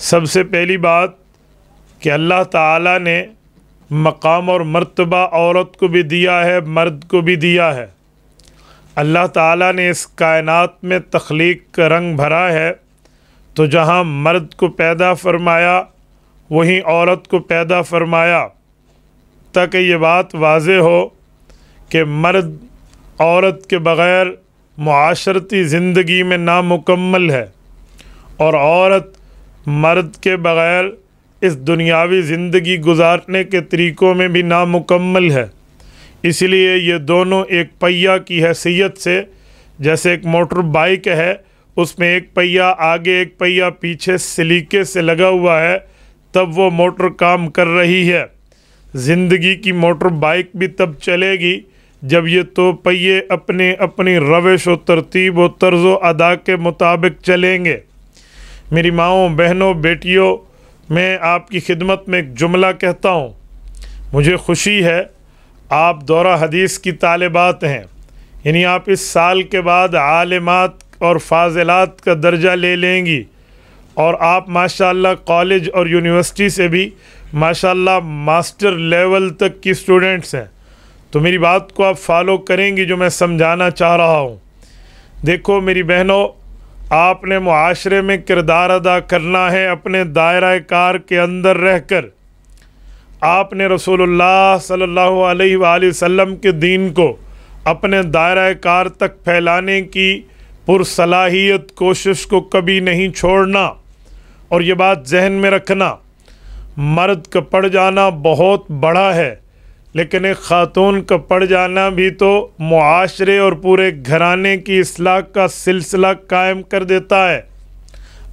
سب سے پہلی بات کہ اللہ تعالیٰ نے مقام اور مرتبہ عورت کو بھی دیا ہے، مرد کو بھی دیا ہے۔ اللہ تعالیٰ نے اس کائنات میں تخلیق کا رنگ بھرا ہے، تو جہاں مرد کو پیدا فرمایا وہیں عورت کو پیدا فرمایا، تاکہ یہ بات واضح ہو کہ مرد عورت کے بغیر معاشرتی زندگی میں نامکمل ہے، اور عورت مرد کے بغیر اس دنیاوی زندگی گزارنے کے طریقوں میں بھی نامکمل ہے۔ اس لیے یہ دونوں ایک پہیہ کی حیثیت سے، جیسے ایک موٹر بائیک ہے، اس میں ایک پہیہ آگے ایک پہیہ پیچھے سلیقے سے لگا ہوا ہے، تب وہ موٹر کام کر رہی ہے۔ زندگی کی موٹر بائیک بھی تب چلے گی جب یہ تو پہیے اپنی روش و ترتیب و طرز و ادا کے مطابق چلیں گے۔ میری ماؤں، بہنوں، بیٹیوں، میں آپ کی خدمت میں ایک جملہ کہتا ہوں۔ مجھے خوشی ہے آپ دورہ حدیث کی طالبات ہیں، یعنی آپ اس سال کے بعد عالمات اور فاضلات کا درجہ لے لیں گی، اور آپ ماشاءاللہ کالج اور یونیورسٹی سے بھی ماشاءاللہ ماسٹر لیول تک کی اسٹوڈنٹس ہیں، تو میری بات کو آپ فالو کریں گی جو میں سمجھانا چاہ رہا ہوں۔ دیکھو میری بہنوں، آپ نے معاشرے میں کردار ادا کرنا ہے اپنے دائرہ کار کے اندر رہ کر۔ آپ نے رسول اللہ صلی اللہ علیہ وآلہ وسلم کے دین کو اپنے دائرہ کار تک پھیلانے کی پرصلاحیت کوشش کو کبھی نہیں چھوڑنا، اور یہ بات ذہن میں رکھنا، مرد کا پڑ جانا بہت بڑا ہے، لیکن ایک خاتون کا پڑ جانا بھی تو معاشرے اور پورے گھرانے کی اصلاح کا سلسلہ قائم کر دیتا ہے۔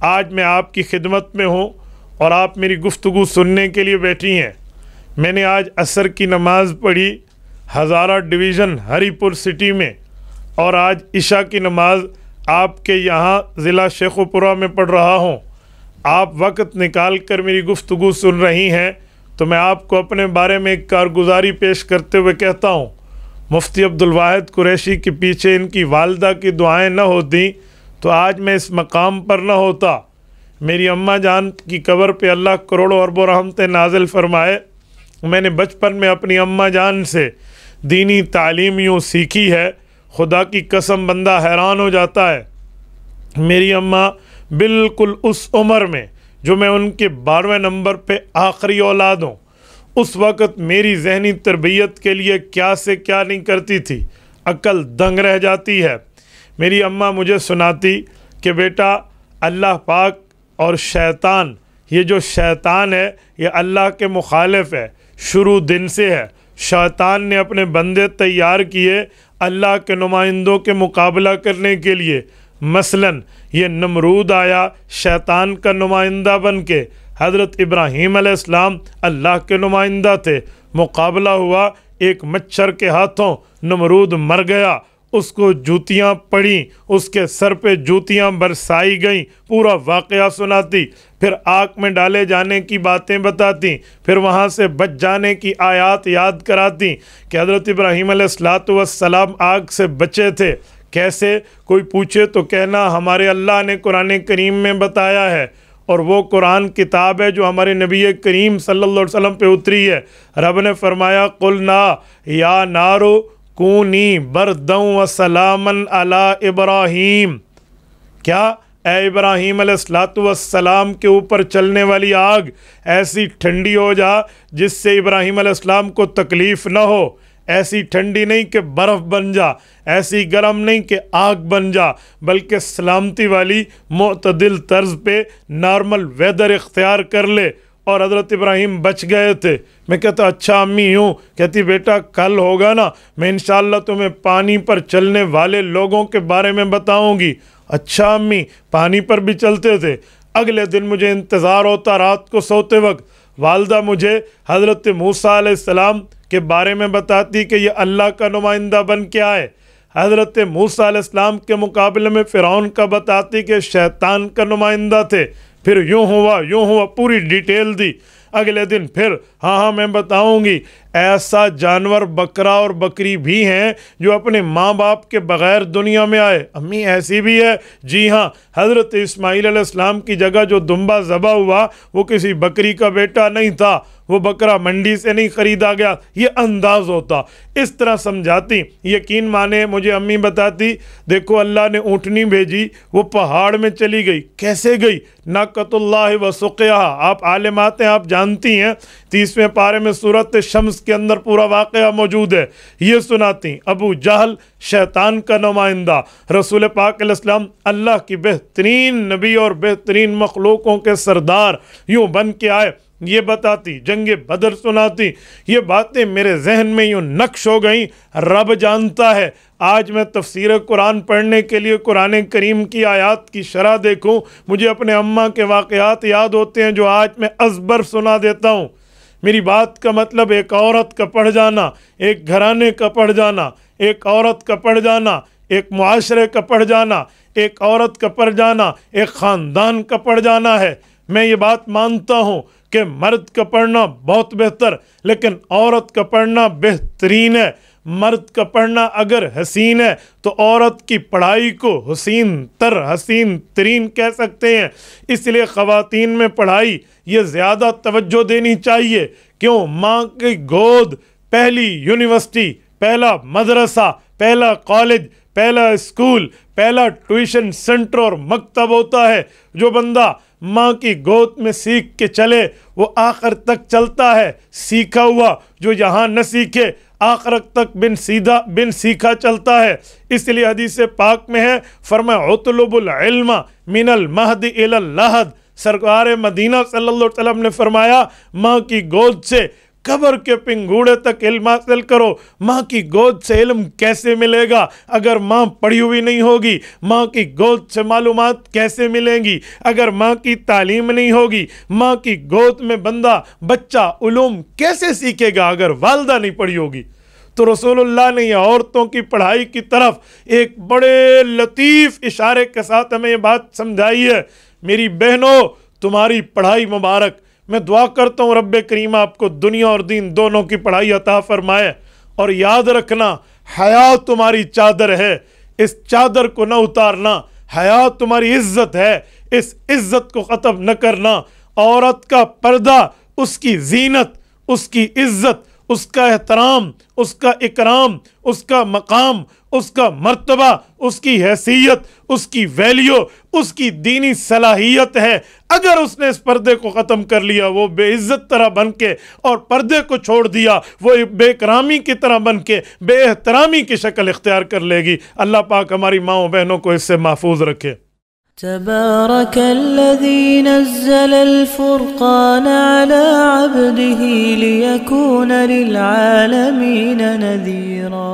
آج میں آپ کی خدمت میں ہوں اور آپ میری گفتگو سننے کے لیے بیٹھی ہیں۔ میں نے آج عصر کی نماز پڑھی ہزارہ ڈویژن ہری پور سٹی میں، اور آج عشاء کی نماز آپ کے یہاں ضلع شیخوپورہ میں پڑھ رہا ہوں۔ آپ وقت نکال کر میری گفتگو سن رہی ہیں، تو میں آپ کو اپنے بارے میں ایک کارگزاری پیش کرتے ہوئے کہتا ہوں، مفتی عبدالواحد قریشی کے پیچھے ان کی والدہ کی دعائیں نہ ہوتی تو آج میں اس مقام پر نہ ہوتا۔ میری اماں جان کی قبر پہ اللہ کروڑوں اربوں رحمتیں نازل فرمائے۔ میں نے بچپن میں اپنی اماں جان سے دینی تعلیم یوں سیکھی ہے، خدا کی قسم بندہ حیران ہو جاتا ہے۔ میری اماں بالکل اس عمر میں جو میں ان کے 12ویں نمبر پہ آخری اولاد ہوں، اس وقت میری ذہنی تربیت کے لیے کیا سے کیا نہیں کرتی تھی، عقل دنگ رہ جاتی ہے۔ میری اماں مجھے سناتی کہ بیٹا اللہ پاک اور شیطان، یہ جو شیطان ہے یہ اللہ کے مخالف ہے، شروع دن سے ہے۔ شیطان نے اپنے بندے تیار کیے اللہ کے نمائندوں کے مقابلہ کرنے کے لیے۔ مثلاً یہ نمرود آیا شیطان کا نمائندہ بن کے، حضرت ابراہیم علیہ السلام اللہ کے نمائندہ تھے، مقابلہ ہوا، ایک مچھر کے ہاتھوں نمرود مر گیا، اس کو جوتیاں پڑیں، اس کے سر پہ جوتیاں برسائی گئیں، پورا واقعہ سناتی، پھر آگ میں ڈالے جانے کی باتیں بتاتی، پھر وہاں سے بچ جانے کی آیات یاد کراتی کہ حضرت ابراہیم علیہ السلام آگ سے بچے تھے۔ کیسے؟ کوئی پوچھے تو کہنا ہمارے اللہ نے قرآن کریم میں بتایا ہے، اور وہ قرآن کتاب ہے جو ہمارے نبی کریم صلی اللہ علیہ وسلم پہ اتری ہے۔ رب نے فرمایا قلنا یا نارو کونی برداً وسلاماً علی ابراہیم، کیا اے ابراہیم علیہ السلام کے اوپر چلنے والی آگ ایسی ٹھنڈی ہو جا جس سے ابراہیم علیہ السلام کو تکلیف نہ ہو، ایسی ٹھنڈی نہیں کہ برف بن جا، ایسی گرم نہیں کہ آگ بن جا، بلکہ سلامتی والی معتدل طرز پہ نارمل ویدر اختیار کر لے، اور حضرت ابراہیم بچ گئے تھے۔ میں کہتا اچھا امی یوں؟ کہتی بیٹا کل ہوگا نا میں انشاءاللہ تمہیں پانی پر چلنے والے لوگوں کے بارے میں بتاؤں گی۔ اچھا امی، پانی پر بھی چلتے تھے؟ اگلے دن مجھے انتظار ہوتا رات کو سوتے وقت، والدہ مجھے حضرت موسیٰ علیہ السلام کے بارے میں بتاتی کہ یہ اللہ کا نمائندہ بن کے آئے، حضرت موسیٰ علیہ السلام کے مقابلے میں فرعون کا بتاتی کہ شیطان کا نمائندہ تھے، پھر یوں ہوا پوری ڈیٹیل دی۔ اگلے دن پھر ہاں میں بتاؤں گی۔ ایسا جانور بکرا اور بکری بھی ہیں جو اپنے ماں باپ کے بغیر دنیا میں آئے۔ امی ایسی بھی ہے؟ جی ہاں، حضرت اسماعیل علیہ السلام کی جگہ جو دمبا ذبح ہوا وہ کسی بکری کا بیٹا نہیں تھا، وہ بکرا منڈی سے نہیں خریدا گیا۔ یہ انداز ہوتا، اس طرح سمجھاتی، یقین مانے مجھے امی بتاتی، دیکھو اللہ نے اونٹنی بھیجی، وہ پہاڑ میں چلی گئی۔ کیسے گئی؟ ناقۃ اللہ وسقیہا، آپ عالمات ہیں، آپ جانتی ہیں، 30ویں پارے میں سورۃ شمس کے اندر پورا واقعہ موجود ہے۔ یہ سناتی ابو جہل شیطان کا نمائندہ، رسول پاک علیہ السلام اللہ کی بہترین نبی اور بہترین مخلوقوں کے سردار یوں بن کے آئے، یہ بتاتی، جنگ بدر سناتی، یہ باتیں میرے ذہن میں یوں نقش ہو گئیں۔ رب جانتا ہے، آج میں تفسیر قرآن پڑھنے کے لیے قرآن کریم کی آیات کی شرح دیکھوں، مجھے اپنے اماں کے واقعات یاد ہوتے ہیں جو آج میں ازبر سنا دیتا ہوں۔ میری بات کا مطلب ایک عورت کا پڑھ جانا، ایک گھرانے کا پڑھ جانا، ایک عورت کا پڑھ جانا، ایک معاشرے کا پڑھ جانا، ایک عورت کا پڑھ جانا، ایک خاندان کا پڑھ جانا ہے۔ میں یہ بات مانتا ہوں کہ مرد کا پڑھنا بہت بہتر، لیکن عورت کا پڑھنا بہترین ہے۔ مرد کا پڑھنا اگر حسین ہے تو عورت کی پڑھائی کو حسین ترین کہہ سکتے ہیں۔ اس لیے خواتین میں پڑھائی یہ زیادہ توجہ دینی چاہیے۔ کیوں؟ ماں کی گود پہلی یونیورسٹی، پہلا مدرسہ، پہلا کالج، پہلا اسکول، پہلا ٹیوشن سینٹر اور مکتب ہوتا ہے۔ جو بندہ ماں کی گود میں سیکھ کے چلے وہ آخر تک چلتا ہے سیکھا ہوا، جو یہاں نہ سیکھے آخر تک بن سیکھا چلتا ہے۔ اس لیے حدیث پاک میں ہے، فرمایا اطلب العلم من المہد الی اللحد، سرکار مدینہ صلی اللہ علیہ وسلم نے فرمایا ماں کی گود سے قبر کے پنگوڑے تک علم حاصل کرو۔ ماں کی گود سے علم کیسے ملے گا اگر ماں پڑھی ہوئی نہیں ہوگی؟ ماں کی گود سے معلومات کیسے ملیں گی اگر ماں کی تعلیم نہیں ہوگی؟ ماں کی گود میں بچہ علوم کیسے سیکھے گا اگر والدہ نہیں پڑھی ہوگی؟ تو رسول اللہ نے یہ عورتوں کی پڑھائی کی طرف ایک بڑے لطیف اشارے کے ساتھ ہمیں یہ بات سمجھائی ہے۔ میری بہنوں، تمہاری پڑھائی مبارک، میں دعا کرتا ہوں رب کریم آپ کو دنیا اور دین دونوں کی پڑھائی عطا فرمائے۔ اور یاد رکھنا، حیا تمہاری چادر ہے، اس چادر کو نہ اتارنا۔ حیا تمہاری عزت ہے، اس عزت کو ختم نہ کرنا۔ عورت کا پردہ اس کی زینت، اس کی عزت، اس کا احترام، اس کا اکرام، اس کا مقام، اس کا مرتبہ، اس کی حیثیت، اس کی ویلیو، اس کی دینی صلاحیت ہے۔ اگر اس نے اس پردے کو ختم کر لیا وہ بے عزت طرح بن کے، اور پردے کو چھوڑ دیا وہ بے اکرامی کی طرح بن کے بے احترامی کی شکل اختیار کر لے گی۔ اللہ پاک ہماری ماؤں بہنوں کو اس سے محفوظ رکھے۔ تبارك الذي نزل الفرقان على عبده ليكون للعالمين نذيرا